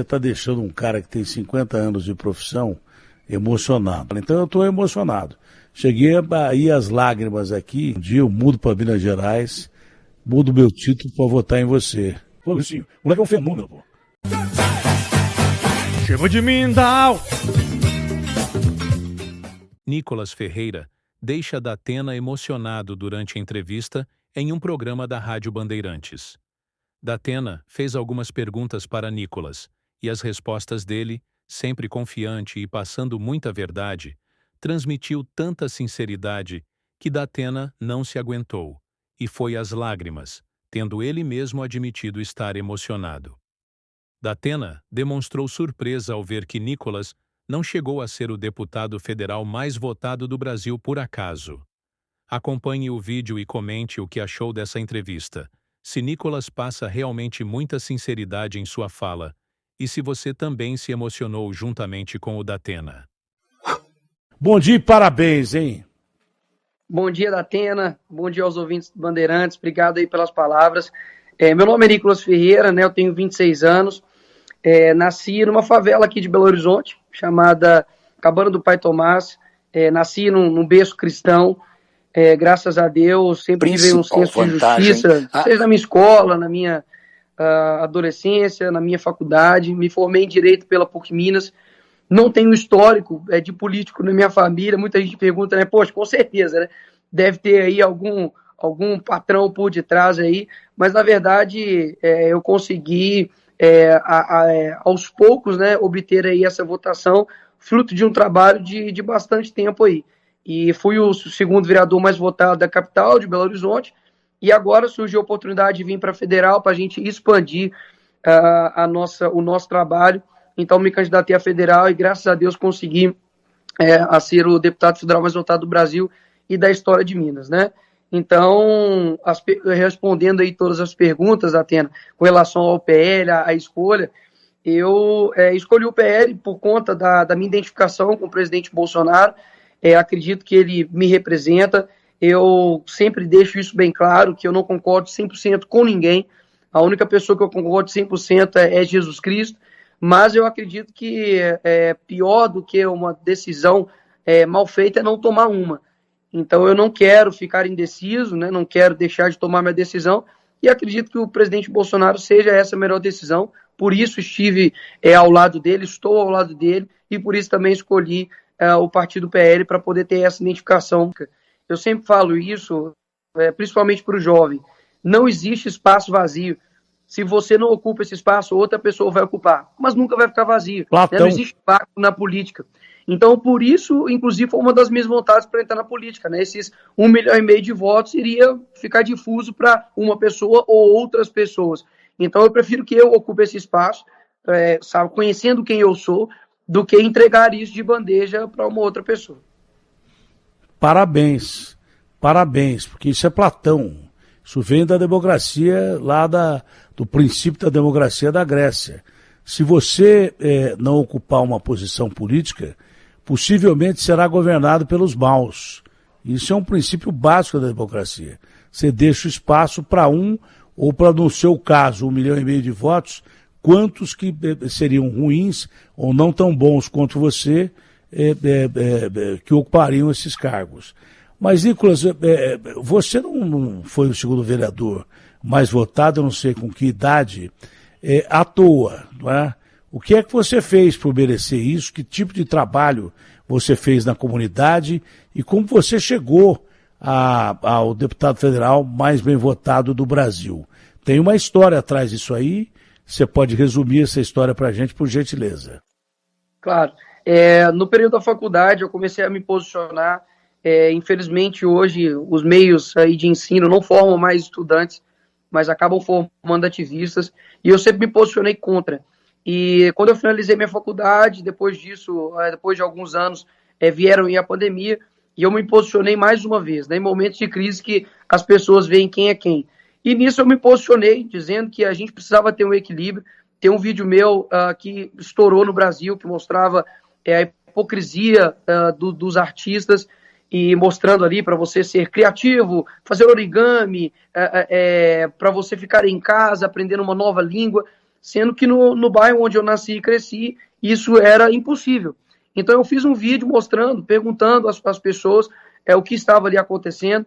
Você está deixando um cara que tem 50 anos de profissão emocionado. Então eu estou emocionado. Cheguei a ir às lágrimas aqui. Um dia eu mudo para Minas Gerais, mudo meu título para votar em você. Pô, Lucinho, o moleque é um fenômeno, pô. Chama de mim, Dal! Nicolas Ferreira deixa Datena emocionado durante a entrevista em um programa da Rádio Bandeirantes. Datena fez algumas perguntas para Nicolas, e as respostas dele, sempre confiante e passando muita verdade, transmitiu tanta sinceridade que Datena não se aguentou e foi às lágrimas, tendo ele mesmo admitido estar emocionado. Datena demonstrou surpresa ao ver que Nicolas não chegou a ser o deputado federal mais votado do Brasil por acaso. Acompanhe o vídeo e comente o que achou dessa entrevista, se Nicolas passa realmente muita sinceridade em sua fala e se você também se emocionou juntamente com o Datena. Bom dia e parabéns, hein? Bom dia, Datena. Bom dia aos ouvintes do Bandeirantes. Obrigado aí pelas palavras. Meu nome é Nicolas Ferreira, né? Eu tenho 26 anos. Nasci numa favela aqui de Belo Horizonte, chamada Cabana do Pai Tomás. Nasci num berço cristão. Graças a Deus, sempre tive um senso de justiça, seja na minha escola, na minha adolescência, na minha faculdade. Me formei em Direito pela PUC Minas. Não tenho histórico de político na minha família. Muita gente pergunta, né? Poxa, com certeza, né? Deve ter aí algum patrão por detrás aí. Mas, na verdade, eu consegui, aos poucos, né, obter aí essa votação, fruto de um trabalho de bastante tempo aí. E fui o segundo vereador mais votado da capital, de Belo Horizonte, e agora surgiu a oportunidade de vir para a Federal para a gente expandir o nosso trabalho. Então me candidatei à Federal e graças a Deus consegui a ser o deputado federal mais votado do Brasil e da história de Minas, né? Então, respondendo aí todas as perguntas, Atena, com relação ao PL, à escolha, eu escolhi o PL por conta da minha identificação com o presidente Bolsonaro. Acredito que ele me representa. Eu sempre deixo isso bem claro, que eu não concordo 100% com ninguém. A única pessoa que eu concordo 100% é Jesus Cristo, mas eu acredito que pior do que uma decisão mal feita é não tomar uma. Então eu não quero ficar indeciso, né? Não quero deixar de tomar minha decisão, e acredito que o presidente Bolsonaro seja essa a melhor decisão. Por isso estive ao lado dele, estou ao lado dele, e por isso também escolhi o partido PL para poder ter essa identificação. Eu sempre falo isso, principalmente para o jovem. Não existe espaço vazio. Se você não ocupa esse espaço, outra pessoa vai ocupar, mas nunca vai ficar vazio. Né? Não existe pacto na política. Então, por isso, inclusive, foi uma das minhas vontades para entrar na política. Né? Esses 1,5 milhão de votos iria ficar difuso para uma pessoa ou outras pessoas. Então, eu prefiro que eu ocupe esse espaço, conhecendo quem eu sou, do que entregar isso de bandeja para uma outra pessoa. Parabéns, porque isso é Platão. Isso vem da democracia, lá do princípio da democracia da Grécia. Se você não ocupar uma posição política, possivelmente será governado pelos maus. Isso é um princípio básico da democracia. Você deixa o espaço para um, ou para, no seu caso, 1,5 milhão de votos, quantos que seriam ruins ou não tão bons quanto você, que ocupariam esses cargos. Mas, Nicolas, você não foi o segundo vereador mais votado, eu não sei com que idade, à toa, não é? O que é que você fez para merecer isso? Que tipo de trabalho você fez na comunidade e como você chegou ao deputado federal mais bem votado do Brasil? Tem uma história atrás disso aí. Você pode resumir essa história para a gente, por gentileza? Claro. No período da faculdade, eu comecei a me posicionar. Infelizmente, hoje, os meios aí de ensino não formam mais estudantes, mas acabam formando ativistas. E eu sempre me posicionei contra. E quando eu finalizei minha faculdade, depois disso, depois de alguns anos, vieram aí a pandemia, e eu me posicionei mais uma vez, né, em momentos de crise que as pessoas veem quem é quem. E nisso eu me posicionei, dizendo que a gente precisava ter um equilíbrio. Tem um vídeo meu que estourou no Brasil, que mostrava a hipocrisia dos artistas, e mostrando ali para você ser criativo, fazer origami, para você ficar em casa, aprendendo uma nova língua. sendo que no bairro onde eu nasci e cresci, isso era impossível. Então eu fiz um vídeo mostrando, perguntando às pessoas o que estava ali acontecendo.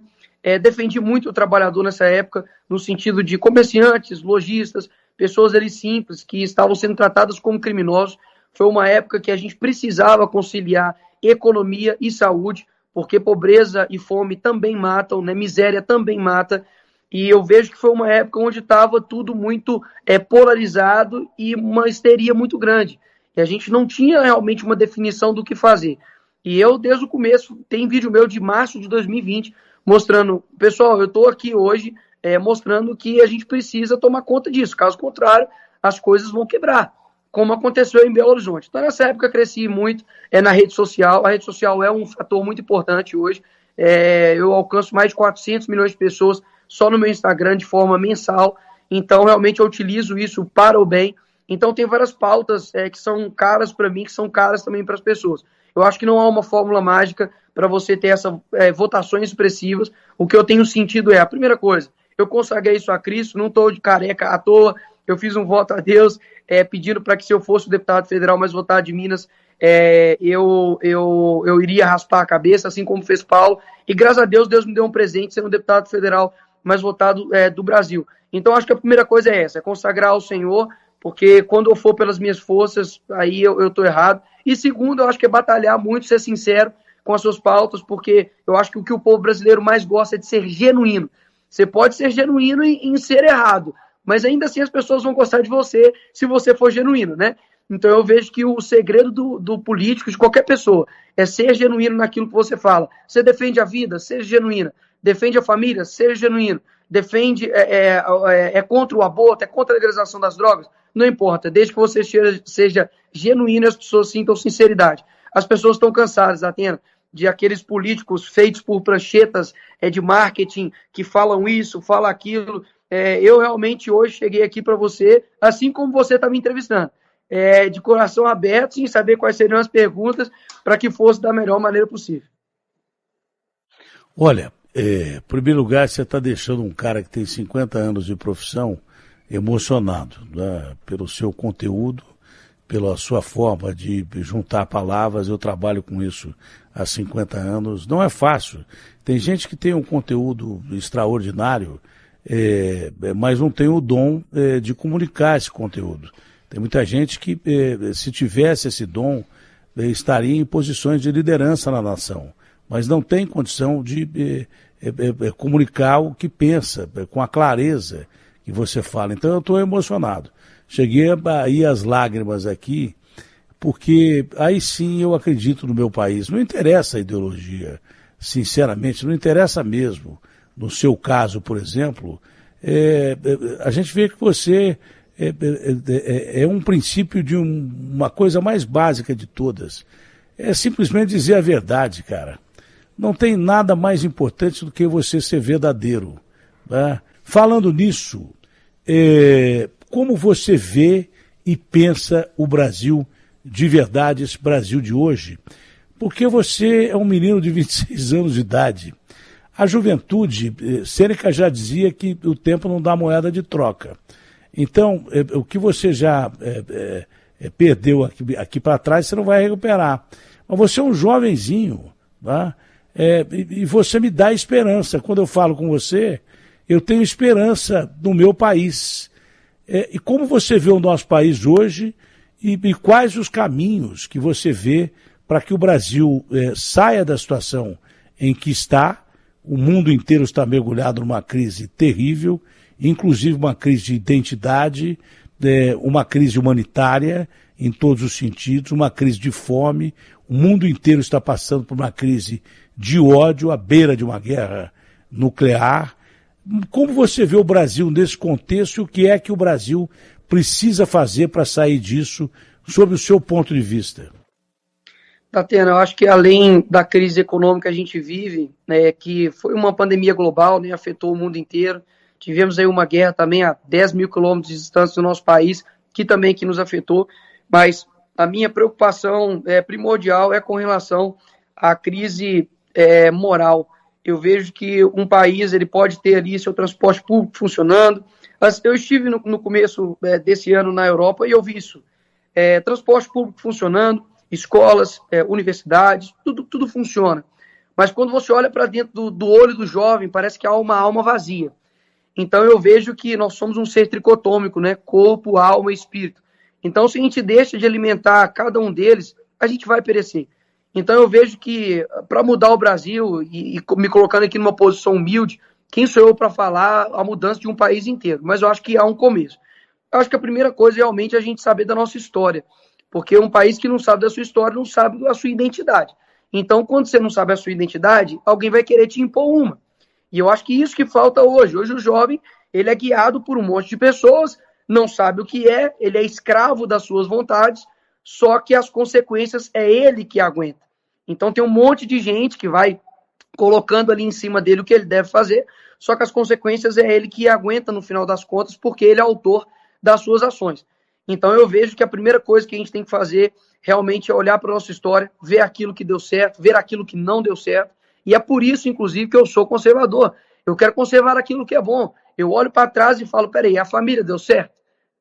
Defendi muito o trabalhador nessa época, no sentido de comerciantes, lojistas, pessoas ali simples, que estavam sendo tratadas como criminosos. Foi uma época que a gente precisava conciliar economia e saúde, porque pobreza e fome também matam, né? Miséria também mata. E eu vejo que foi uma época onde estava tudo muito polarizado e uma histeria muito grande. E a gente não tinha realmente uma definição do que fazer. E eu, desde o começo, tem vídeo meu de março de 2020, mostrando, pessoal, eu estou aqui hoje mostrando que a gente precisa tomar conta disso. Caso contrário, as coisas vão quebrar, como aconteceu em Belo Horizonte. Então, nessa época, eu cresci muito na rede social. A rede social é um fator muito importante hoje. Eu alcanço mais de 400 milhões de pessoas só no meu Instagram de forma mensal. Então, realmente, eu utilizo isso para o bem. Então, tem várias pautas que são caras para mim, que são caras também para as pessoas. Eu acho que não há uma fórmula mágica para você ter essas votações expressivas. O que eu tenho sentido a primeira coisa, eu consagrei isso a Cristo, não estou de careca à toa, eu fiz um voto a Deus, pedindo para que se eu fosse o deputado federal mais votado de Minas, eu iria raspar a cabeça, assim como fez Paulo, e graças a Deus, Deus me deu um presente sendo o deputado federal mais votado do Brasil. Então, acho que a primeira coisa é essa, consagrar ao Senhor, porque quando eu for pelas minhas forças, aí eu estou errado. E segundo, eu acho que é batalhar muito, ser sincero com as suas pautas, porque eu acho que o povo brasileiro mais gosta é de ser genuíno. Você pode ser genuíno em ser errado, mas ainda assim as pessoas vão gostar de você se você for genuíno, né? Então eu vejo que o segredo do político, de qualquer pessoa, é ser genuíno naquilo que você fala. Você defende a vida, seja genuína. Defende a família, seja genuíno. Defende, contra o aborto, é contra a legalização das drogas, não importa, desde que você seja genuíno e as pessoas sintam sinceridade. As pessoas estão cansadas, Atena, de aqueles políticos feitos por pranchetas de marketing que falam isso, falam aquilo. Eu realmente hoje cheguei aqui para você, assim como você está me entrevistando, de coração aberto, sem saber quais seriam as perguntas, para que fosse da melhor maneira possível. Olha, em primeiro lugar, você está deixando um cara que tem 50 anos de profissão emocionado, né, pelo seu conteúdo, pela sua forma de juntar palavras. Eu trabalho com isso há 50 anos. Não é fácil. Tem gente que tem um conteúdo extraordinário, mas não tem o dom de comunicar esse conteúdo. Tem muita gente que, se tivesse esse dom, estaria em posições de liderança na nação, mas não tem condição de comunicar o que pensa, com a clareza que você fala. Então eu estou emocionado. Cheguei a ir às lágrimas aqui, porque aí sim eu acredito no meu país. Não interessa a ideologia, sinceramente, não interessa mesmo. No seu caso, por exemplo, a gente vê que você é um princípio de uma coisa mais básica de todas. É simplesmente dizer a verdade, cara. Não tem nada mais importante do que você ser verdadeiro, né? Falando nisso, como você vê e pensa o Brasil de verdade, esse Brasil de hoje? Porque você é um menino de 26 anos de idade. A juventude, Sêneca já dizia que o tempo não dá moeda de troca. Então, o que você já perdeu aqui para trás, você não vai recuperar. Mas você é um jovenzinho, tá? E você me dá esperança. Quando eu falo com você, eu tenho esperança no meu país. E como você vê o nosso país hoje e quais os caminhos que você vê para que o Brasil saia da situação em que está? O mundo inteiro está mergulhado numa crise terrível, inclusive uma crise de identidade, uma crise humanitária em todos os sentidos, uma crise de fome. O mundo inteiro está passando por uma crise de ódio à beira de uma guerra nuclear. Como você vê o Brasil nesse contexto e o que é que o Brasil precisa fazer para sair disso, sob o seu ponto de vista? Tatena, eu acho que além da crise econômica que a gente vive, né, que foi uma pandemia global, né, afetou o mundo inteiro, tivemos aí uma guerra também a 10 mil quilômetros de distância do nosso país, que também nos afetou, mas a minha preocupação primordial é com relação à crise moral. eu vejo que um país ele pode ter ali seu transporte público funcionando. Eu estive no começo desse ano na Europa e eu vi isso. Transporte público funcionando, escolas, universidades, tudo funciona. Mas quando você olha para dentro do olho do jovem, parece que há uma alma vazia. Então eu vejo que nós somos um ser tricotômico, né? Corpo, alma e espírito. Então se a gente deixa de alimentar cada um deles, a gente vai perecer. Então eu vejo que para mudar o Brasil, e me colocando aqui numa posição humilde, quem sou eu para falar a mudança de um país inteiro? Mas eu acho que há um começo. Eu acho que a primeira coisa realmente é a gente saber da nossa história. Porque um país que não sabe da sua história não sabe da sua identidade. Então, quando você não sabe a sua identidade, alguém vai querer te impor uma. E eu acho que isso que falta hoje. Hoje o jovem, ele é guiado por um monte de pessoas, não sabe o que é, ele é escravo das suas vontades, só que as consequências é ele que aguenta. Então tem um monte de gente que vai colocando ali em cima dele o que ele deve fazer, só que as consequências é ele que aguenta no final das contas, porque ele é autor das suas ações. Então eu vejo que a primeira coisa que a gente tem que fazer realmente é olhar para a nossa história, ver aquilo que deu certo, ver aquilo que não deu certo, e é por isso, inclusive, que eu sou conservador. Eu quero conservar aquilo que é bom. Eu olho para trás e falo, peraí, a família deu certo?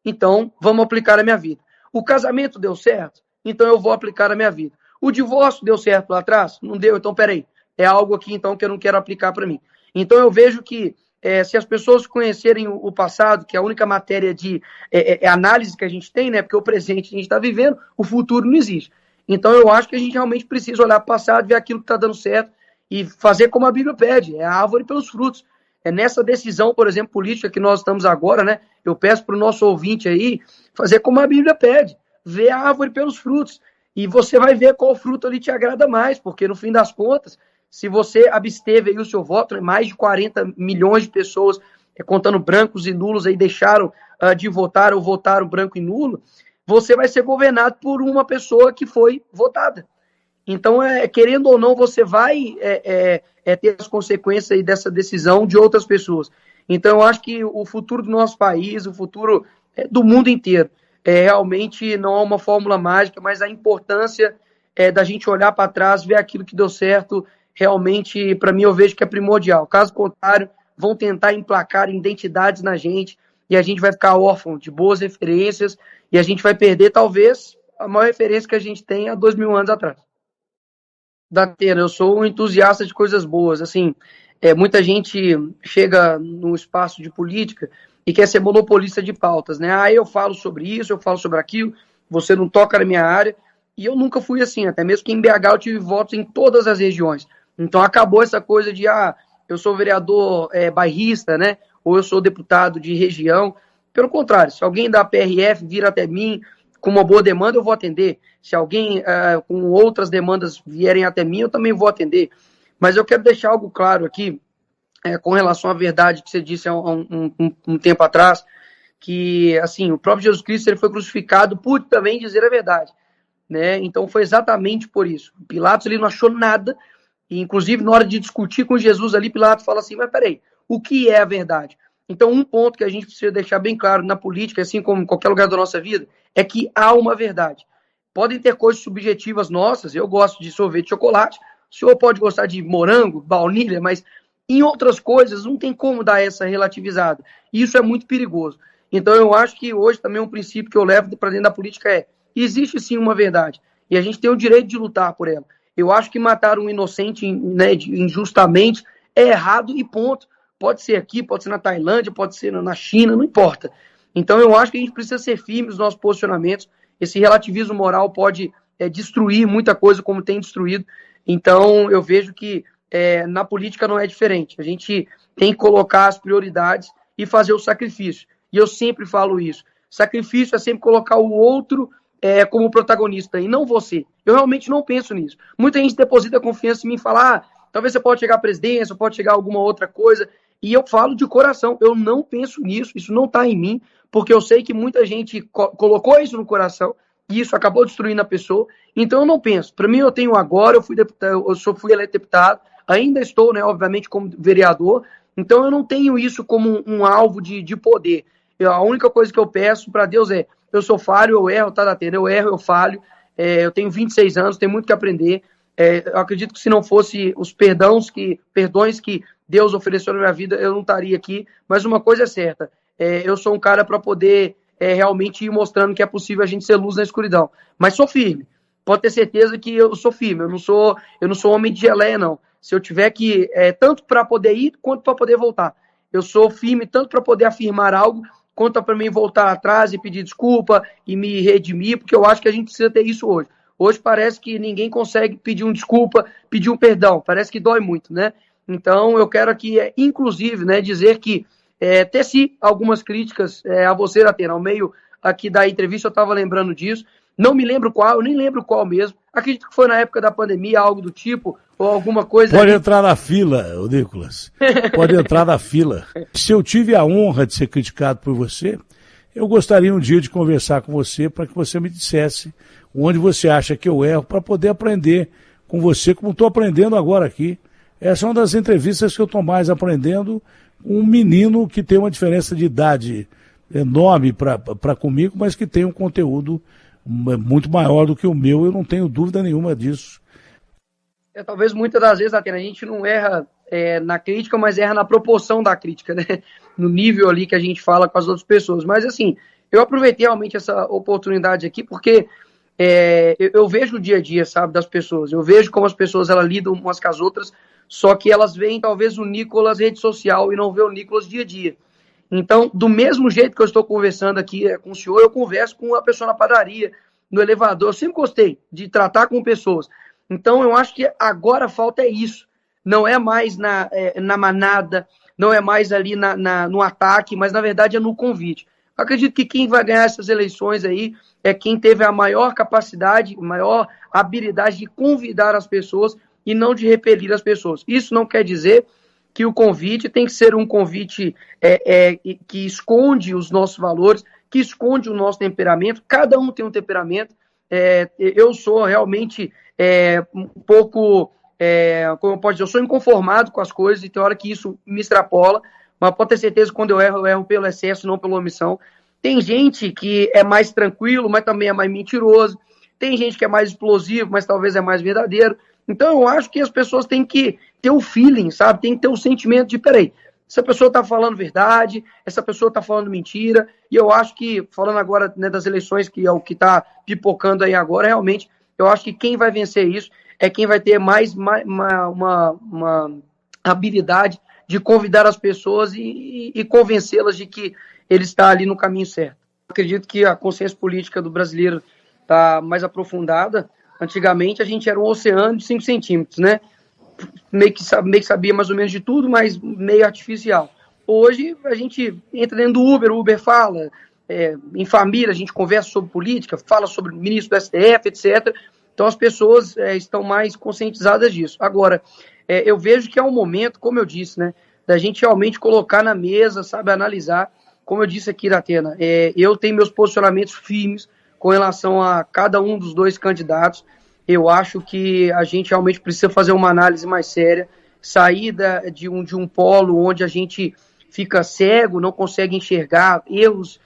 Então, vamos aplicar a minha vida. O casamento deu certo? Então eu vou aplicar a minha vida. O divórcio deu certo lá atrás? Não deu, então peraí. É algo aqui, então, que eu não quero aplicar para mim. Então eu vejo que se as pessoas conhecerem o passado, que é a única matéria de análise que a gente tem, né? Porque o presente a gente está vivendo, o futuro não existe. Então eu acho que a gente realmente precisa olhar para o passado, ver aquilo que está dando certo e fazer como a Bíblia pede, é a árvore pelos frutos. É nessa decisão, por exemplo, política que nós estamos agora, né? Eu peço para o nosso ouvinte aí fazer como a Bíblia pede, ver a árvore pelos frutos. E você vai ver qual fruto ali te agrada mais, porque no fim das contas, se você absteve aí o seu voto, né, mais de 40 milhões de pessoas, contando brancos e nulos, aí deixaram de votar ou votaram branco e nulo, você vai ser governado por uma pessoa que foi votada. Então, querendo ou não, você vai ter as consequências aí dessa decisão de outras pessoas. Então, eu acho que o futuro do nosso país, o futuro do mundo inteiro, realmente não é uma fórmula mágica, mas a importância da gente olhar para trás, ver aquilo que deu certo, realmente, para mim, eu vejo que é primordial. Caso contrário, vão tentar emplacar identidades na gente e a gente vai ficar órfão de boas referências e a gente vai perder, talvez, a maior referência que a gente tem há 2000 anos atrás. Datena, eu sou um entusiasta de coisas boas. Assim, muita gente chega no espaço de política e quer ser monopolista de pautas, né? Ah, eu falo sobre isso, eu falo sobre aquilo, você não toca na minha área. E eu nunca fui assim, até mesmo que em BH eu tive votos em todas as regiões. Então acabou essa coisa de, eu sou vereador bairrista, né? Ou eu sou deputado de região. Pelo contrário, se alguém da PRF vir até mim com uma boa demanda, eu vou atender. Se alguém com outras demandas vierem até mim, eu também vou atender. Mas eu quero deixar algo claro aqui, com relação à verdade que você disse há um tempo atrás, que assim, o próprio Jesus Cristo ele foi crucificado por também dizer a verdade. Né? Então foi exatamente por isso. Pilatos ele não achou nada, e inclusive na hora de discutir com Jesus ali, Pilatos fala assim, mas peraí, o que é a verdade? Então um ponto que a gente precisa deixar bem claro na política, assim como em qualquer lugar da nossa vida, é que há uma verdade. Podem ter coisas subjetivas nossas, eu gosto de sorvete de chocolate, o senhor pode gostar de morango, baunilha, mas em outras coisas não tem como dar essa relativizada. E isso é muito perigoso. Então eu acho que hoje também um princípio que eu levo para dentro da política existe sim uma verdade, e a gente tem o direito de lutar por ela. Eu acho que matar um inocente, né, injustamente é errado e ponto. Pode ser aqui, pode ser na Tailândia, pode ser na China, não importa. Então eu acho que a gente precisa ser firme nos nossos posicionamentos. Esse relativismo moral pode destruir muita coisa como tem destruído. Então eu vejo que na política não é diferente. A gente tem que colocar as prioridades e fazer o sacrifício. E eu sempre falo isso. Sacrifício é sempre colocar o outro como protagonista e não você. Eu realmente não penso nisso. Muita gente deposita confiança em mim e fala, talvez você pode chegar à presidência, pode chegar a alguma outra coisa. E eu falo de coração, eu não penso nisso, isso não está em mim, porque eu sei que muita gente colocou isso no coração e isso acabou destruindo a pessoa. Então eu não penso. Para mim, eu tenho agora, eu fui fui eleito deputado, ainda estou, né, obviamente, como vereador. Então eu não tenho isso como um alvo de poder. A única coisa que eu peço para Deus eu sou falho, eu erro, tá, Datena? Eu erro, eu falho. Eu tenho 26 anos, tenho muito que aprender. Eu acredito que se não fosse os perdões que Deus ofereceu na minha vida, eu não estaria aqui. Mas uma coisa é certa, eu sou um cara para poder realmente ir mostrando que é possível a gente ser luz na escuridão. Mas sou firme. Pode ter certeza que eu sou firme. Eu não sou homem de geleia, não. Se eu tiver que, tanto para poder ir, quanto para poder voltar. Eu sou firme tanto para poder afirmar algo, quanto para mim voltar atrás e pedir desculpa e me redimir, porque eu acho que a gente precisa ter isso hoje. Hoje parece que ninguém consegue pedir um desculpa, pedir um perdão. Parece que dói muito, né? Então, eu quero aqui, inclusive, né, dizer que teci algumas críticas a você, Datena. Ao meio aqui da entrevista, eu estava lembrando disso. Não me lembro qual, eu nem lembro qual mesmo. Acredito que foi na época da pandemia, algo do tipo, ou alguma coisa... Pode entrar na fila, Nicolas. Pode entrar na fila. Se eu tive a honra de ser criticado por você, eu gostaria um dia de conversar com você para que você me dissesse onde você acha que eu erro, para poder aprender com você, como estou aprendendo agora aqui. Essa é uma das entrevistas que eu estou mais aprendendo com um menino que tem uma diferença de idade enorme para comigo, mas que tem um conteúdo muito maior do que o meu, eu não tenho dúvida nenhuma disso. Talvez muitas das vezes, Atena, a gente não erra na crítica, mas erra na proporção da crítica, né? No nível ali que a gente fala com as outras pessoas. Mas assim, eu aproveitei realmente essa oportunidade aqui, porque eu vejo o dia a dia, sabe, das pessoas. Eu vejo como as pessoas elas lidam umas com as outras, só que elas veem talvez o Nicolas rede social e não vê o Nicolas dia a dia. Então, do mesmo jeito que eu estou conversando aqui com o senhor, eu converso com uma pessoa na padaria, no elevador. Eu sempre gostei de tratar com pessoas. Então, eu acho que agora falta isso. Não é mais na manada, não é mais ali no ataque, mas, na verdade, é no convite. Eu acredito que quem vai ganhar essas eleições aí é quem teve a maior capacidade, a maior habilidade de convidar as pessoas e não de repelir as pessoas. Isso não quer dizer que o convite tem que ser um convite que esconde os nossos valores, que esconde o nosso temperamento. Cada um tem um temperamento. Eu sou realmente um pouco, como eu posso dizer, eu sou inconformado com as coisas e tem hora que isso me extrapola, mas pode ter certeza que quando eu erro pelo excesso, não pela omissão. Tem gente que é mais tranquilo, mas também é mais mentiroso. Tem gente que é mais explosivo, mas talvez é mais verdadeiro. Então, eu acho que as pessoas têm que ter o feeling, sabe? Tem que ter o sentimento de, peraí, essa pessoa está falando verdade, essa pessoa está falando mentira, e eu acho que, falando agora, né, das eleições, que é o que está pipocando aí agora, realmente, eu acho que quem vai vencer isso é quem vai ter mais uma habilidade de convidar as pessoas e convencê-las de que ele está ali no caminho certo. Eu acredito que a consciência política do brasileiro está mais aprofundada. Antigamente a gente era um oceano de 5 centímetros, né? Meio que sabia mais ou menos de tudo, mas meio artificial. Hoje a gente entra dentro do Uber, o Uber fala, em família a gente conversa sobre política, fala sobre o ministro do STF, etc. Então as pessoas estão mais conscientizadas disso. Agora, eu vejo que é um momento, como eu disse, né, da gente realmente colocar na mesa, sabe, analisar. Como eu disse aqui, Datena, eu tenho meus posicionamentos firmes com relação a cada um dos dois candidatos. Eu acho que a gente realmente precisa fazer uma análise mais séria, sair de um polo onde a gente fica cego, não consegue enxergar erros,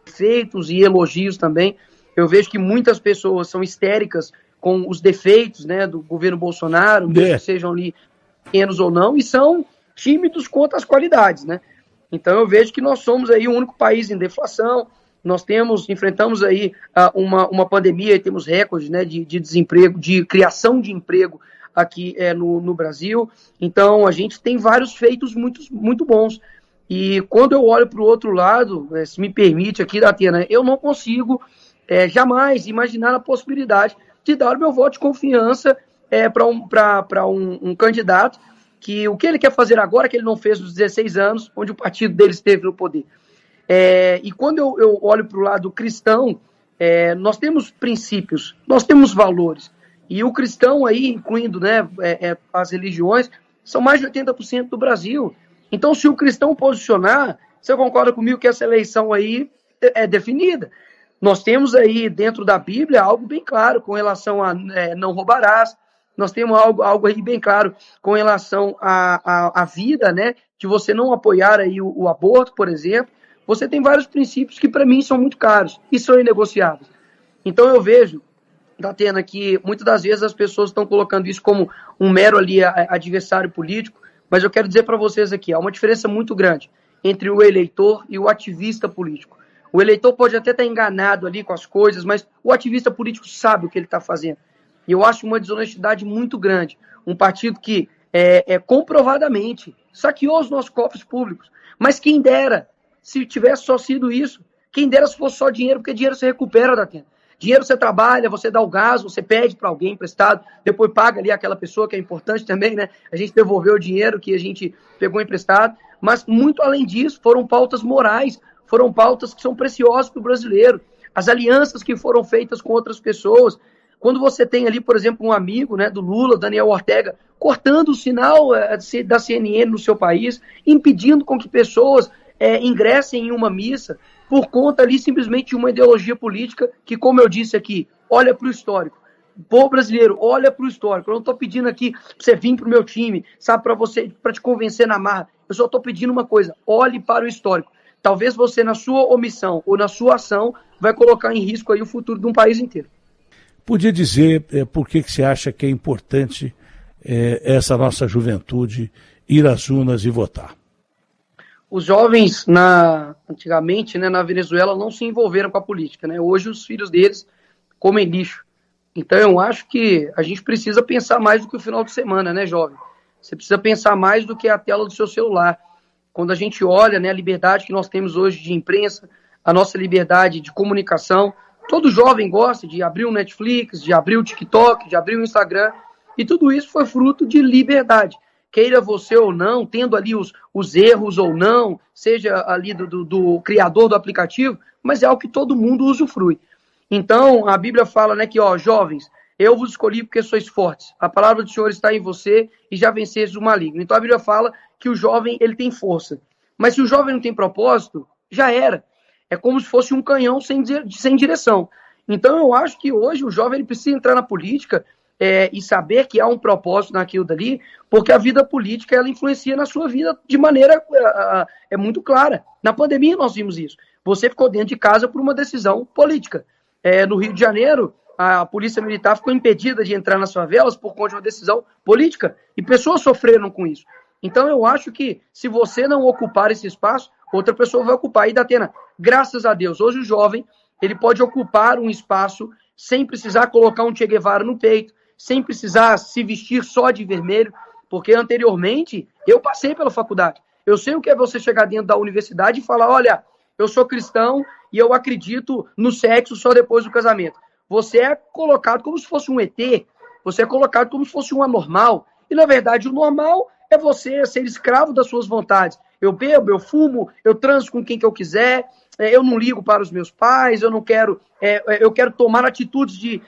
defeitos e elogios também. Eu vejo que muitas pessoas são histéricas com os defeitos, né, do governo Bolsonaro, mesmo que sejam ali pequenos ou não, e são tímidos quanto às qualidades, né? Então eu vejo que nós somos aí o único país em deflação. Nós enfrentamos aí uma pandemia e temos recordes, né, de desemprego, de criação de emprego aqui no Brasil. Então, a gente tem vários feitos muito, muito bons. E quando eu olho para o outro lado, se me permite aqui, Datena, eu não consigo jamais imaginar a possibilidade de dar o meu voto de confiança para um candidato que o que ele quer fazer agora, que ele não fez nos 16 anos, onde o partido dele esteve no poder. E quando eu olho para o lado cristão, nós temos princípios, nós temos valores. E o cristão aí, incluindo, né, as religiões, são mais de 80% do Brasil. Então, se o cristão posicionar, você concorda comigo que essa eleição aí é definida? Nós temos aí dentro da Bíblia algo bem claro com relação a não roubarás. Nós temos algo aí bem claro com relação à vida, né, de você não apoiar aí o aborto, por exemplo. Você tem vários princípios que, para mim, são muito caros e são inegociáveis. Então, eu vejo Datena, que muitas das vezes as pessoas estão colocando isso como um mero ali adversário político, mas eu quero dizer para vocês aqui, há uma diferença muito grande entre o eleitor e o ativista político. O eleitor pode até estar enganado ali com as coisas, mas o ativista político sabe o que ele está fazendo. E eu acho uma desonestidade muito grande. Um partido que comprovadamente saqueou os nossos cofres públicos. Mas quem dera, se tivesse só sido isso, quem dera se fosse só dinheiro, porque dinheiro você recupera, Datena. Dinheiro você trabalha, você dá o gás, você pede para alguém emprestado, depois paga ali aquela pessoa, que é importante também, né? A gente devolveu o dinheiro que a gente pegou emprestado. Mas, muito além disso, foram pautas morais, foram pautas que são preciosas para o brasileiro. As alianças que foram feitas com outras pessoas. Quando você tem ali, por exemplo, um amigo, né, do Lula, Daniel Ortega, cortando o sinal da CNN no seu país, impedindo com que pessoas ingressem em uma missa por conta ali simplesmente de uma ideologia política que, como eu disse aqui, olha para o histórico. O povo brasileiro, olha para o histórico. Eu não estou pedindo aqui para você vir para o meu time, sabe, para te convencer na marra. Eu só estou pedindo uma coisa, olhe para o histórico. Talvez você, na sua omissão ou na sua ação, vai colocar em risco aí o futuro de um país inteiro. Podia dizer por que você acha que é importante essa nossa juventude ir às urnas e votar? Os jovens, antigamente, né, na Venezuela, não se envolveram com a política, né? Hoje os filhos deles comem lixo. Então eu acho que a gente precisa pensar mais do que o final de semana, né, jovem? Você precisa pensar mais do que a tela do seu celular. Quando a gente olha, né, a liberdade que nós temos hoje de imprensa, a nossa liberdade de comunicação, todo jovem gosta de abrir um Netflix, de abrir o TikTok, de abrir o Instagram, e tudo isso foi fruto de liberdade. Queira você ou não, tendo ali os erros ou não, seja ali do criador do aplicativo, mas é algo que todo mundo usufrui. Então, a Bíblia fala, né, que, jovens, eu vos escolhi porque sois fortes. A palavra do Senhor está em você e já vencestes o maligno. Então, a Bíblia fala que o jovem, ele tem força. Mas se o jovem não tem propósito, já era. É como se fosse um canhão sem direção. Então, eu acho que hoje o jovem ele precisa entrar na política e saber que há um propósito naquilo dali, porque a vida política ela influencia na sua vida de maneira muito clara. Na pandemia nós vimos isso. Você ficou dentro de casa por uma decisão política. No Rio de Janeiro, a polícia militar ficou impedida de entrar nas favelas por conta de uma decisão política, e pessoas sofreram com isso. Então eu acho que se você não ocupar esse espaço, outra pessoa vai ocupar. E, Datena, graças a Deus, hoje o jovem ele pode ocupar um espaço sem precisar colocar um Che Guevara no peito, sem precisar se vestir só de vermelho, porque anteriormente eu passei pela faculdade. Eu sei o que é você chegar dentro da universidade e falar, olha, eu sou cristão e eu acredito no sexo só depois do casamento. Você é colocado como se fosse um ET, você é colocado como se fosse um anormal, e na verdade o normal é você ser escravo das suas vontades. Eu bebo, eu fumo, eu transo com quem que eu quiser, eu não ligo para os meus pais, eu não quero, eu quero tomar atitudes de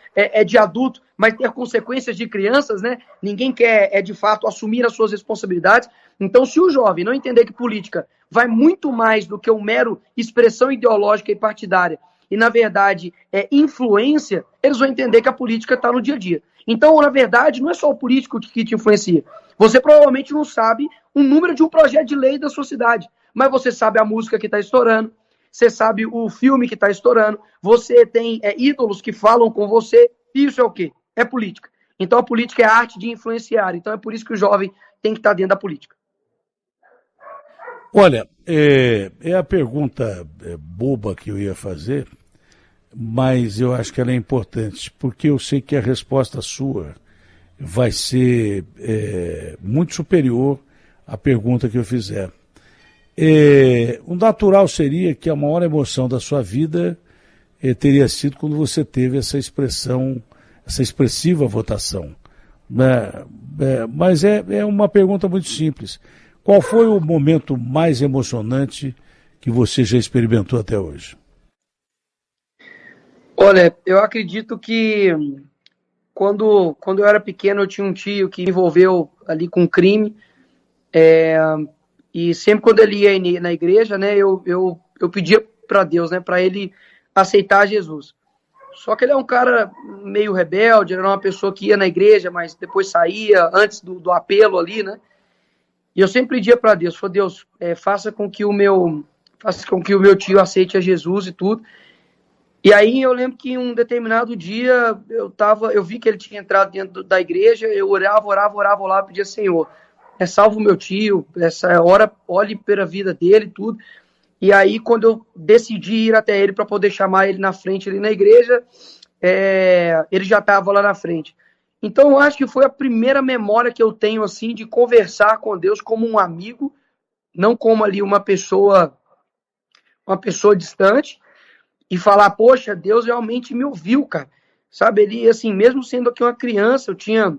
adulto, mas ter consequências de crianças, né? Ninguém quer, de fato, assumir as suas responsabilidades. Então, se o jovem não entender que política vai muito mais do que uma mero expressão ideológica e partidária, e, na verdade, influência, eles vão entender que a política está no dia a dia. Então, na verdade, não é só o político que te influencia. Você provavelmente não sabe o número de um projeto de lei da sua cidade, mas você sabe a música que está estourando, você sabe o filme que está estourando, você tem ídolos que falam com você, e isso é o quê? É política. Então, a política é a arte de influenciar. Então, é por isso que o jovem tem que estar dentro da política. Olha, é a pergunta boba que eu ia fazer, mas eu acho que ela é importante, porque eu sei que a resposta sua vai ser muito superior à pergunta que eu fizer. O natural seria que a maior emoção da sua vida teria sido quando você teve essa expressiva votação. Mas é uma pergunta muito simples. Qual foi o momento mais emocionante que você já experimentou até hoje? Olha, eu acredito que quando eu era pequeno eu tinha um tio que me envolveu ali com crime, e sempre quando ele ia na igreja, né, eu pedia para Deus, né, para ele aceitar Jesus. Só que ele é um cara meio rebelde, ele era uma pessoa que ia na igreja, mas depois saía antes do apelo ali, né? E eu sempre pedia para Deus, falei, Deus, faça com que o meu tio aceite a Jesus e tudo. E aí eu lembro que em um determinado dia eu vi que ele tinha entrado dentro da igreja, eu orava lá, pedia, Senhor, salva o meu tio, essa hora, olhe pela vida dele e tudo. E aí, quando eu decidi ir até ele para poder chamar ele na frente ali na igreja, ele já estava lá na frente. Então, eu acho que foi a primeira memória que eu tenho, assim, de conversar com Deus como um amigo, não como ali uma pessoa distante, e falar, poxa, Deus realmente me ouviu, cara. Sabe, ele, assim, mesmo sendo aqui uma criança, eu tinha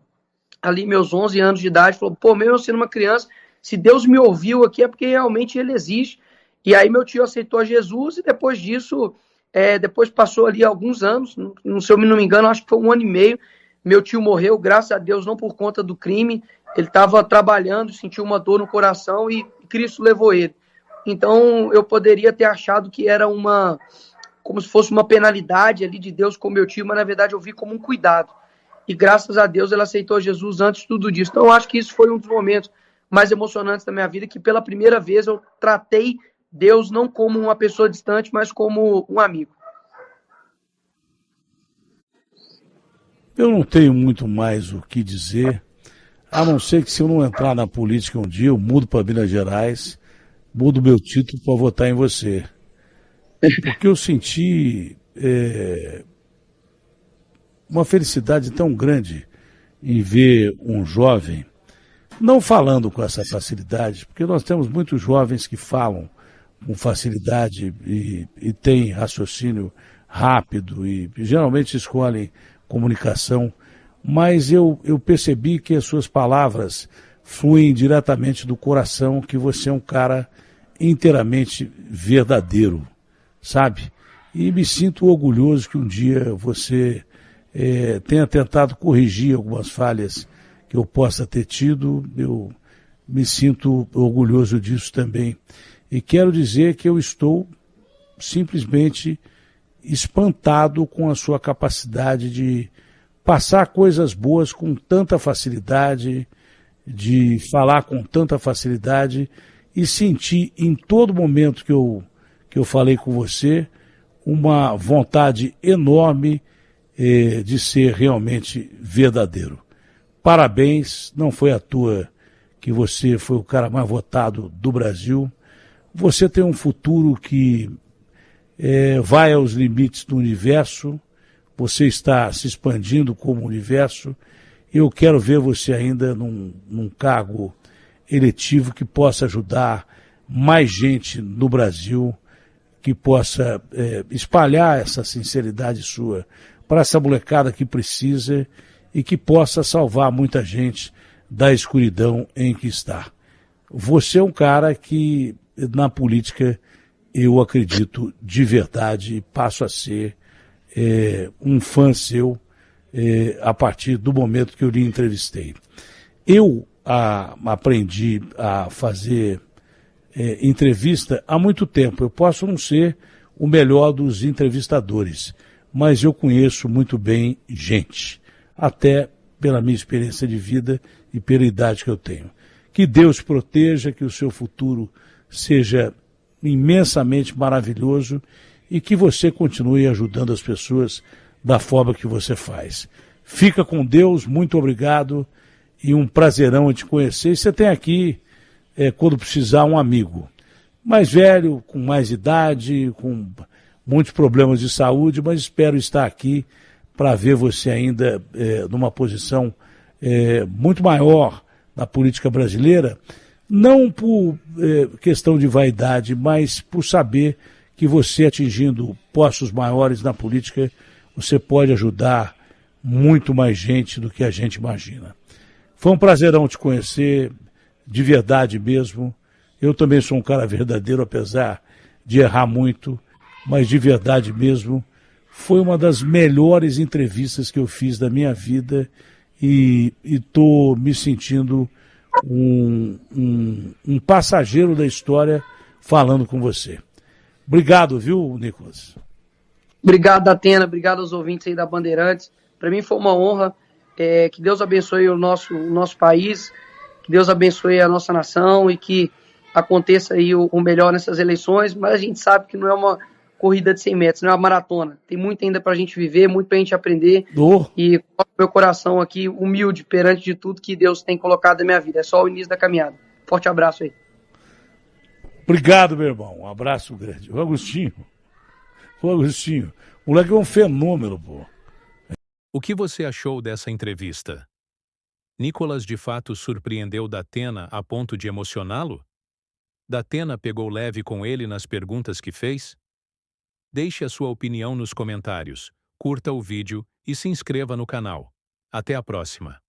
ali meus 11 anos de idade, falou, pô, mesmo sendo uma criança, se Deus me ouviu aqui é porque realmente ele existe. E aí meu tio aceitou Jesus e depois disso, depois passou ali alguns anos, se eu não me engano, acho que foi 1 ano e meio, meu tio morreu, graças a Deus, não por conta do crime, ele estava trabalhando, sentiu uma dor no coração e Cristo levou ele. Então eu poderia ter achado que era como se fosse uma penalidade ali de Deus com meu tio, mas na verdade eu vi como um cuidado. E graças a Deus ele aceitou Jesus antes de tudo disso. Então eu acho que isso foi um dos momentos mais emocionantes da minha vida, que pela primeira vez eu tratei Deus não como uma pessoa distante, mas como um amigo. Eu não tenho muito mais o que dizer, a não ser que se eu não entrar na política um dia, eu mudo para Minas Gerais, mudo meu título para votar em você. Porque eu senti uma felicidade tão grande em ver um jovem, não falando com essa facilidade, porque nós temos muitos jovens que falam com facilidade e têm raciocínio rápido e geralmente escolhem comunicação, mas eu percebi que as suas palavras fluem diretamente do coração, que você é um cara inteiramente verdadeiro, sabe? E me sinto orgulhoso que um dia você tenha tentado corrigir algumas falhas que eu possa ter tido. Eu me sinto orgulhoso disso também. E quero dizer que eu estou simplesmente espantado com a sua capacidade de passar coisas boas com tanta facilidade, de falar com tanta facilidade e sentir em todo momento que eu falei com você uma vontade enorme de ser realmente verdadeiro. Parabéns, não foi à toa que você foi o cara mais votado do Brasil. Você tem um futuro que vai aos limites do universo, você está se expandindo como universo. Eu quero ver você ainda num cargo eletivo que possa ajudar mais gente no Brasil, que possa espalhar essa sinceridade sua para essa molecada que precisa e que possa salvar muita gente da escuridão em que está. Você é um cara que, na política, eu acredito de verdade e passo a ser um fã seu a partir do momento que eu lhe entrevistei. Eu aprendi a fazer entrevista há muito tempo. Eu posso não ser o melhor dos entrevistadores, mas eu conheço muito bem gente, até pela minha experiência de vida e pela idade que eu tenho. Que Deus proteja, que o seu futuro seja imensamente maravilhoso e que você continue ajudando as pessoas da forma que você faz. Fica com Deus, muito obrigado e um prazerão em te conhecer. E você tem aqui, quando precisar, um amigo mais velho, com mais idade, com muitos problemas de saúde, mas espero estar aqui para ver você ainda numa posição muito maior na política brasileira, não por questão de vaidade, mas por saber que você, atingindo postos maiores na política, você pode ajudar muito mais gente do que a gente imagina. Foi um prazerão te conhecer, de verdade mesmo. Eu também sou um cara verdadeiro, apesar de errar muito, mas de verdade mesmo. Foi uma das melhores entrevistas que eu fiz da minha vida e estou me sentindo um passageiro da história falando com você. Obrigado, viu, Nicolas? Obrigado, Datena. Obrigado aos ouvintes aí da Bandeirantes. Para mim foi uma honra. Que Deus abençoe o nosso país, que Deus abençoe a nossa nação e que aconteça aí o melhor nessas eleições, mas a gente sabe que não é uma corrida de 100 metros, não é uma maratona. Tem muito ainda para a gente viver, muito para a gente aprender. Oh. E meu coração aqui, humilde perante de tudo que Deus tem colocado na minha vida. É só o início da caminhada. Forte abraço aí. Obrigado, meu irmão. Um abraço grande. O Agostinho. O moleque é um fenômeno, pô. O que você achou dessa entrevista? Nicolas de fato surpreendeu Datena a ponto de emocioná-lo? Datena pegou leve com ele nas perguntas que fez? Deixe a sua opinião nos comentários, curta o vídeo e se inscreva no canal. Até a próxima.